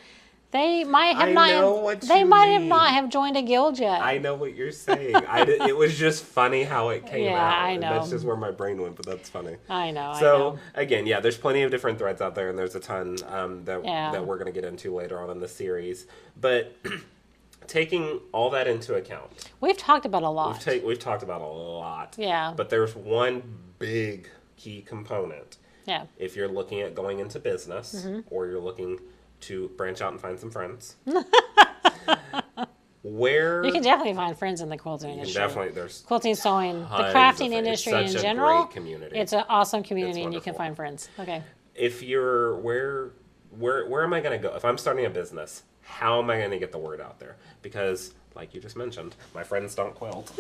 they might have not have joined a guild yet. I know what you're saying. It was just funny how it came out. Yeah, I know. That's just where my brain went, but that's funny. I know. So again, there's plenty of different threads out there, and there's a ton that we're going to get into later on in the series. But taking all that into account, we've talked about a lot. We've talked about a lot. Yeah. But there's one big key component. Yeah. If you're looking at going into business, or you're looking to branch out and find some friends. Where you can definitely find friends in the quilting industry. Definitely, there's quilting, sewing, the crafting industry in general. Great community. It's an awesome community, and you can find friends. Okay. If you're where am I going to go? If I'm starting a business, how am I going to get the word out there? Because, like you just mentioned, my friends don't quilt,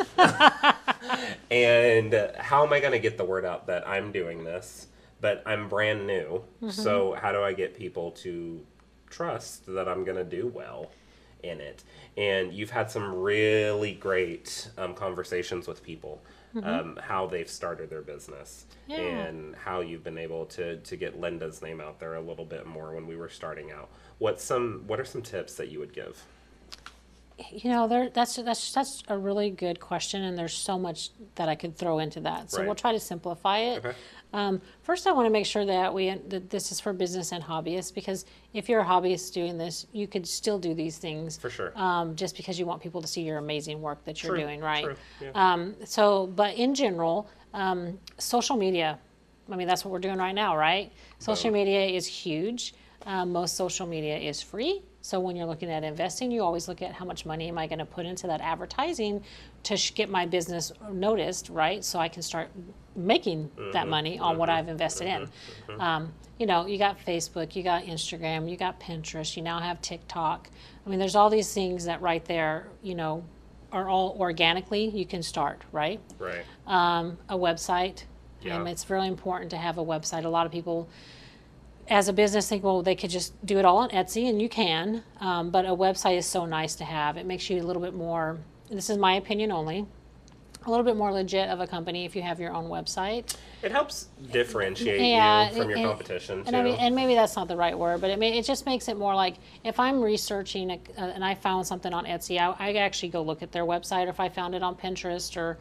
and how am I going to get the word out that I'm doing this? But I'm brand new, so how do I get people to trust that I'm going to do well in it? And you've had some really great conversations with people, how they've started their business, and how you've been able to get Linda's name out there a little bit more when we were starting out. What are some tips that you would give? That's a really good question, and there's so much that I could throw into that. So we'll try to simplify it. Okay. First, I want to make sure that this is for business and hobbyists, because if you're a hobbyist doing this, you could still do these things. For sure. Just because you want people to see your amazing work that you're doing, right? True. Yeah. But in general, social media, I mean, that's what we're doing right now, right? Social media is huge. Most social media is free. So when you're looking at investing, you always look at how much money am I going to put into that advertising to get my business noticed, right? So I can start making that money on what I've invested in. You got Facebook, you got Instagram, you got Pinterest, you now have TikTok. I mean, there's all these things that right there, are all organically you can start, right? Right. A website. Yeah. It's really important to have a website. A lot of people, as a business, think, well, they could just do it all on Etsy, and you can. But a website is so nice to have. It makes you a little bit more, this is my opinion only, a little bit more legit of a company if you have your own website. It helps differentiate you from your competition, too. And maybe that's not the right word, but it just makes it more like, if I'm researching and I found something on Etsy, I actually go look at their website. Or if I found it on Pinterest or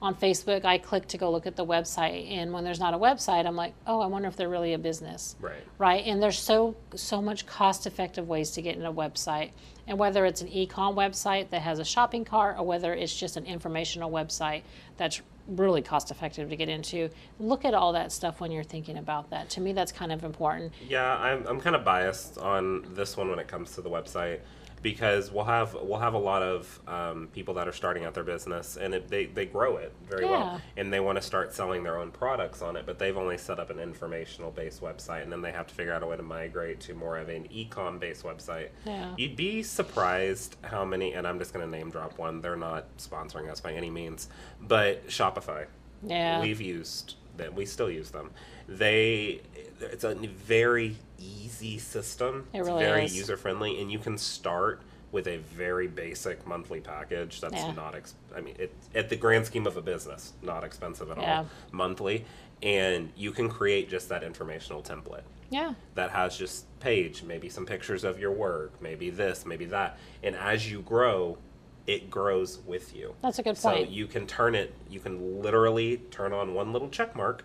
on Facebook, I click to go look at the website. And when there's not a website, I'm like, oh, I wonder if they're really a business. Right? And there's so much cost-effective ways to get in a website. And whether it's an e-com website that has a shopping cart, or whether it's just an informational website that's really cost-effective to get into, look at all that stuff when you're thinking about that. To me, that's kind of important. Yeah, I'm kind of biased on this one when it comes to the website, because we'll have a lot of people that are starting out their business, and they grow it very well, and they want to start selling their own products on it, but they've only set up an informational based website, and then they have to figure out a way to migrate to more of an e-com based website. You'd be surprised how many, and I'm just going to name drop one, they're not sponsoring us by any means, but Shopify. We've used that we still use them. It's a very easy system. It It's really very is. user friendly, and you can start with a very basic monthly package. That's Yeah. not. I mean, at the grand scheme of a business, not expensive at Yeah. all monthly, and you can create just that informational template Yeah. that has just page, maybe some pictures of your work, maybe this, maybe that. And as you grow, it grows with you. That's a good So point. you can literally turn on one little check mark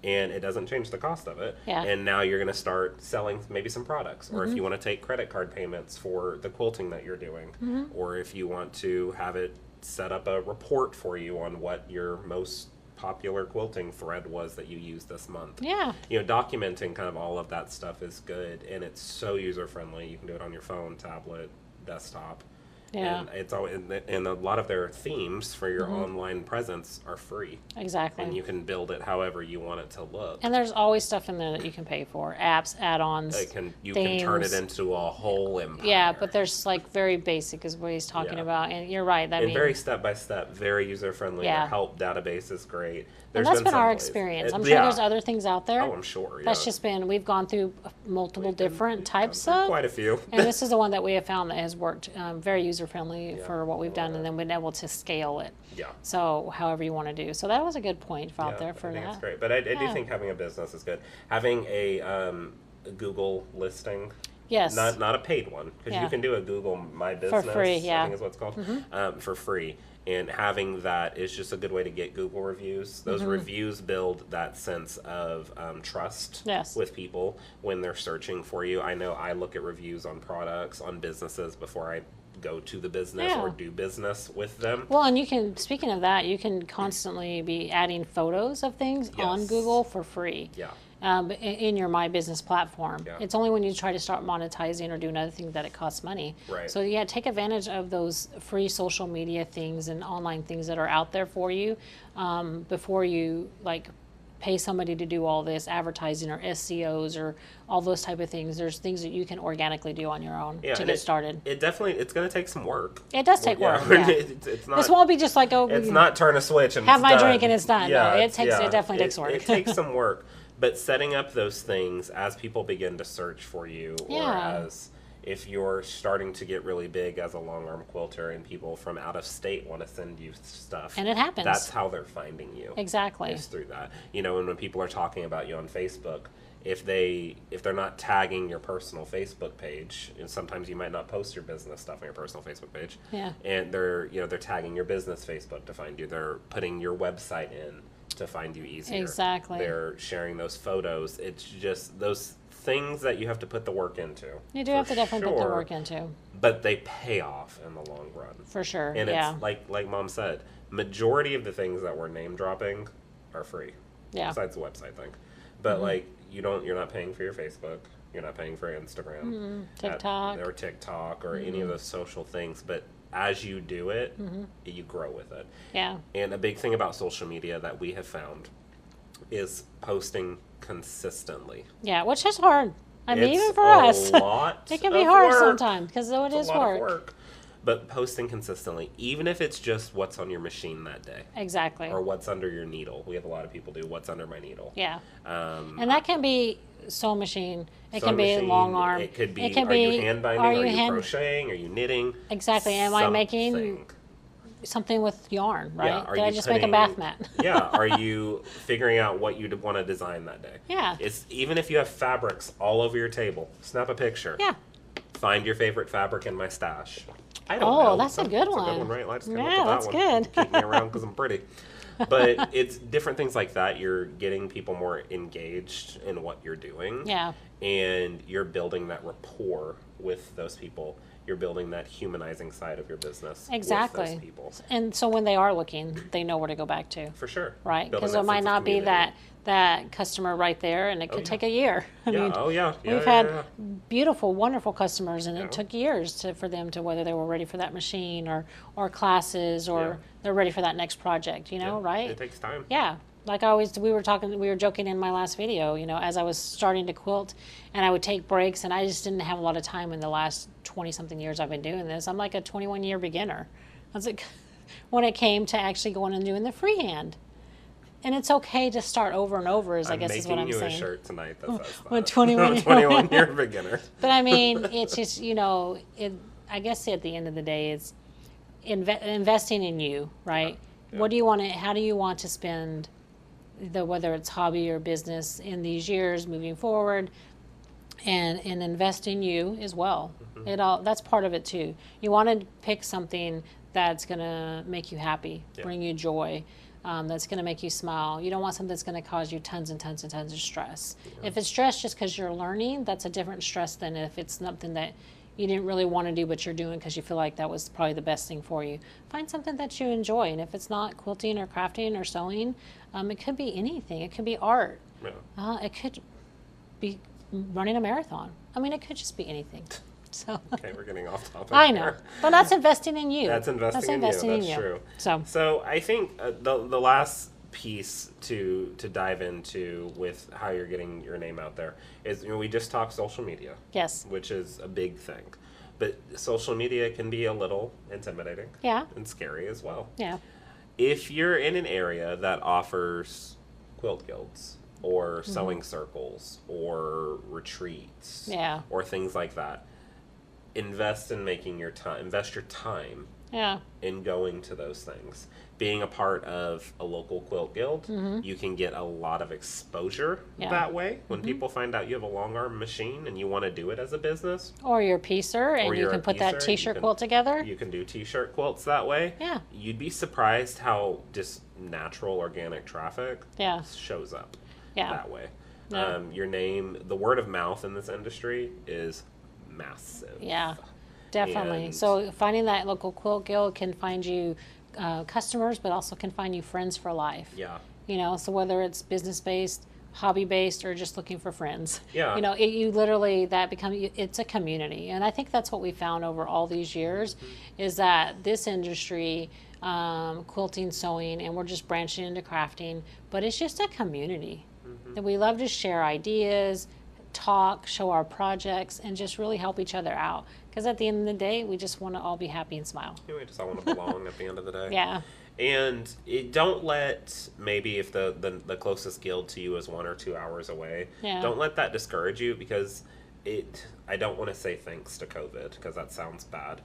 and it doesn't change the cost of it. Yeah. And now you're going to start selling maybe some products. Or if you want to take credit card payments for the quilting that you're doing, or if you want to have it set up a report for you on what your most popular quilting thread was that you used this month. Yeah. Documenting kind of all of that stuff is good, and it's so user friendly. You can do it on your phone, tablet, desktop. Yeah. And it's always, and a lot of their themes for your online presence are free, Exactly. and you can build it however you want it to look. And there's always stuff in there that you can pay for. Apps, add-ons. You can turn it themes. into a whole empire. Yeah, but there's like very basic is what he's talking Yeah. about. And you're right. and very step by step, very user friendly. Yeah. Their help database is great. And There's that's been some our ways. experience. I'm It- sure yeah. there's other things out there. Oh, I'm sure. That's yeah. just been, we've gone through multiple different types There's of. quite a few. And this is the one that we have found that has worked very user friendly Yeah, for what we've I done, love and then been able to scale it. Yeah. So however you want to do. So that was a good point out Yeah, there for I think that. it's great. But I do Yeah. think having a business is good. Having a Google listing. Yes. Not a paid one, because Yeah. you can do a Google My Business. free, yeah. I think is what it's called, for free. And having that is just a good way to get Google reviews. Those reviews build that sense of trust Yes. with people when they're searching for you. I know I look at reviews on products, on businesses before I go to the business Yeah. or do business with them. Well, and you can, speaking of that, you can constantly be adding photos of things on Yes. Google for free. Yeah. In your My Business platform. Yeah. It's only when you try to start monetizing or doing other things that it costs money. Right. So yeah, take advantage of those free social media things and online things that are out there for you before you like pay somebody to do all this advertising or SEOs or all those type of things. There's things that you can organically do on your own to and get started. It's going to take some work. It does take work. Yeah. Yeah. It's not. This won't be just like, oh, It's not turn a switch and Have it's my done. drink and it's done. No, it it's- definitely takes work. It takes some work, but setting up those things as people begin to search for you, or Yeah. as if you're starting to get really big as a long arm quilter and people from out of state want to send you stuff, And it happens. That's how they're finding you. Exactly. Is through that. And when people are talking about you on Facebook, if they're not tagging your personal Facebook page, and sometimes you might not post your business stuff on your personal Facebook page. Yeah. And they're tagging your business Facebook to find you. They're putting your website in to find you easier. Exactly. They're sharing those photos. It's just those things that you have to put the work into. You do for have to definitely put the sure, work into, But they pay off in the long run. for sure. And yeah. it's like Mom said, majority of the things that we're name dropping are free. Yeah. Besides the website thing. But you're not paying for your Facebook. You're not paying for Instagram. TikTok. Or TikTok or any of those social things. But as you do it, you grow with it. Yeah. And a big thing about social media that we have found is posting consistently. Yeah, which is hard. I mean, It's even for a us, lot it can be of hard work. sometimes because it It's is a lot work. of work. But posting consistently, even if it's just what's on your machine that day Exactly. or what's under your needle. We have a lot of people do what's under my needle. Yeah, Um, and that can be sewing machine. It sewing can be machine, long arm. It could be. It can are be. you hand binding? Are Are you you hand crocheting? Are you knitting? exactly? Am I making Something. something with yarn? Right? Yeah, are Did I you just make a putting- bath mat? Yeah. Are you figuring out what you'd want to design that day? Yeah. It's even if you have fabrics all over your table. Snap a picture. Yeah. Find your favorite fabric in my stash. I don't Oh, know. that's a good That's one. a good one, right? I just came up Yeah, with that's that one. good. Keep me around because I'm pretty. But it's different things like that. You're getting people more engaged in what you're doing. Yeah. And you're building that rapport with those people. You're building that humanizing side of your business Exactly. with those people. And so when they are looking, they know where to go back to. For sure. Right? Building Because that it might sense of not be community. that customer right there, and it could yeah. take a year. I Yeah. mean, Oh, yeah. Yeah, we've yeah, had yeah. beautiful, wonderful customers, and Yeah. it took years for them to whether they were ready for that machine or classes or Yeah. they're ready for that next project. You know, Yeah, right? It takes time. Yeah. Like I always, we were joking in my last video, as I was starting to quilt and I would take breaks and I just didn't have a lot of time in the last 20 something years I've been doing this. I'm like a 21-year beginner. I was like, when it came to actually going and doing the freehand. And it's okay to start over and over, I guess is what I'm making saying. you a shirt tonight that says that. When 21 year beginner. But I mean, it's just, I guess at the end of the day, it's investing in you, right? Yeah. What do you want to, how do you want to spend, whether it's hobby or business in these years moving forward, and invest in you as well. That's part of it too. You want to pick something that's going to make you happy, bring you joy, that's going to make you smile. You don't want something that's going to cause you tons and tons and tons of stress. If it's stress just because you're learning, that's a different stress than if it's something that you didn't really want to do, but you're doing because you feel like that was probably the best thing for you. Find something that you enjoy. And if it's not quilting or crafting or sewing, it could be anything. It could be art. Yeah. It could be running a marathon. I mean, it could just be anything. So Okay, we're getting off topic. I know, here. but that's investing in you. That's investing in you. That's true. So I think the last piece to dive into with how you're getting your name out there is, we just talked social media. Yes. Which is a big thing. But social media can be a little intimidating. Yeah. And scary as well. Yeah. If you're in an area that offers quilt guilds or sewing circles or retreats or things like that, invest your time in going to those things. Being a part of a local quilt guild, you can get a lot of exposure that way. When people find out you have a long arm machine and you want to do it as a business. Or you're a piecer and you can put that t-shirt quilt together. You can do t-shirt quilts that way. Yeah. You'd be surprised how just natural organic traffic shows up that way. Yeah. Your name, the word of mouth in this industry is massive. Yeah, definitely. And so finding that local quilt guild can find you customers, but also can find you friends for life. Yeah. So whether it's business-based, hobby-based, or just looking for friends. Yeah. You literally, it's a community. And I think that's what we found over all these years is that this industry, quilting, sewing, and we're just branching into crafting, but it's just a community. That we love to share ideas, talk, show our projects, and just really help each other out. Because at the end of the day, we just want to all be happy and smile. We just all want to belong at the end of the day. Yeah. And don't let, maybe if the closest guild to you is 1 or 2 hours away, don't let that discourage you, because I don't want to say thanks to COVID, because that sounds bad,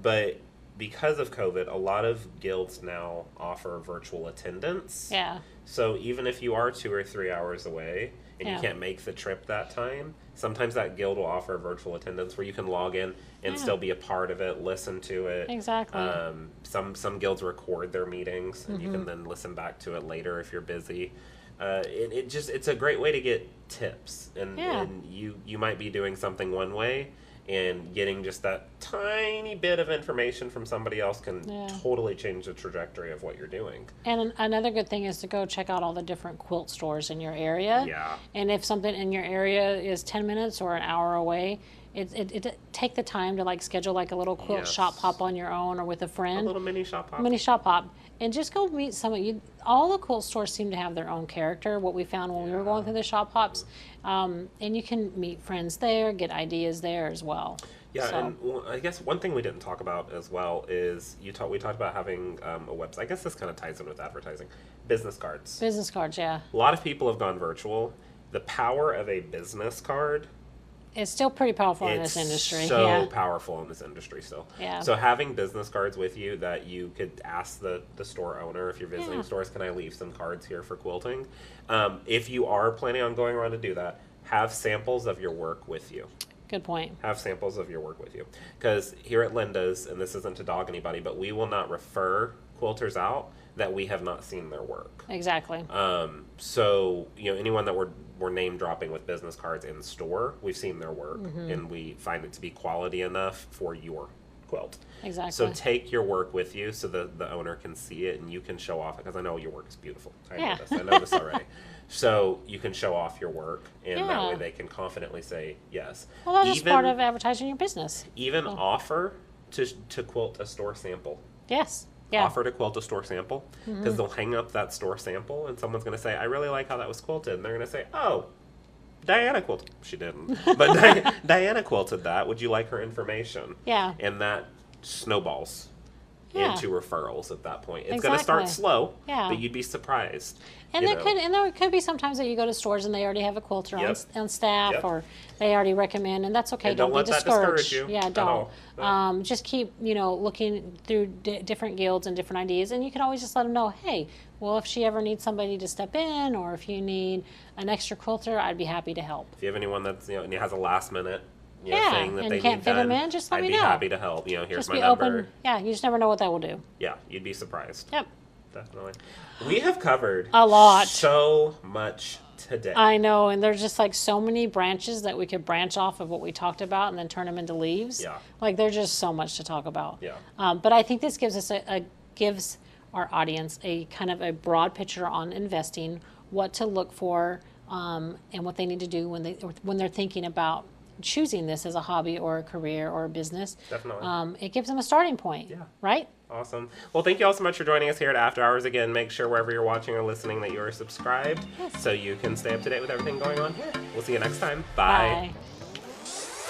but because of COVID, a lot of guilds now offer virtual attendance. Yeah. So even if you are 2 or 3 hours away and you can't make the trip that time, sometimes that guild will offer virtual attendance where you can log in and still be a part of it, listen to it. Exactly. Some guilds record their meetings and you can then listen back to it later if you're busy. It's a great way to get tips, and you might be doing something one way, and getting just that tiny bit of information from somebody else can totally change the trajectory of what you're doing. And another good thing is to go check out all the different quilt stores in your area. Yeah. And if something in your area is 10 minutes or an hour away, take the time to schedule a little quilt shop hop on your own or with a friend. A little mini shop hop. Mini shop hop. And just go meet some of you. All the quilt stores seem to have their own character, what we found when we were going through the shop hops. And you can meet friends there, get ideas there as well. Yeah, and I guess one thing we didn't talk about as well is we talked about having a website. I guess this kind of ties in with advertising. Business cards. Business cards, yeah. A lot of people have gone virtual. The power of a business card, it's still pretty powerful in this industry. So powerful in this industry still. Yeah. So having business cards with you that you could ask the store owner, if you're visiting stores, can I leave some cards here for quilting? If you are planning on going around to do that, have samples of your work with you. Good point. Have samples of your work with you. Because here at Linda's, and this isn't to dog anybody, but we will not refer quilters out that we have not seen their work. Exactly. So, anyone that we're name dropping with business cards in store, we've seen their work, and we find it to be quality enough for your quilt. Exactly. So take your work with you so the owner can see it and you can show off it, because I know your work is beautiful. I know this already. So you can show off your work, and that way they can confidently say yes. Well, that's just part of advertising your business. Even offer to quilt a store sample. Yes. Yeah. Offer to quilt a store sample, because they'll hang up that store sample and someone's going to say, I really like how that was quilted. And they're going to say, oh, Dianna quilted. She didn't. But Dianna quilted that. Would you like her information? Yeah. And that snowballs. Yeah. into referrals at that point. It's going to start Exactly. slow, Yeah. but you'd be surprised. And you there could be sometimes that you go to stores and they already have a quilter Yep. on staff, Yep. or they already recommend, and that's okay. And don't be let that discouraged. discourage you Yeah, at don't. all. No. Just keep looking through different guilds and different ideas, and you can always just let them know, hey, well, if she ever needs somebody to step in, or if you need an extra quilter, I'd be happy to help. If you have anyone that's and has a last minute Yeah, thing that and they you can't need fit done, 'em in, just let I'd me be know. happy to help. Here's Just my be number. open. Yeah, you just never know what that will do. Yeah, you'd be surprised. Yep. Definitely. We have covered A lot. so much today. I know, and there's just like so many branches that we could branch off of what we talked about and then turn them into leaves. Yeah. Like there's just so much to talk about. Yeah. But I think this gives us gives our audience a kind of a broad picture on investing, what to look for, and what they need to do when they're thinking about choosing this as a hobby or a career or a business. Definitely. It gives them a starting point. Yeah. Right? Awesome. Well, thank you all so much for joining us here at After Hours. Again, make sure wherever you're watching or listening that you are subscribed so you can stay up to date with everything going on here. We'll see you next time. Bye. Bye.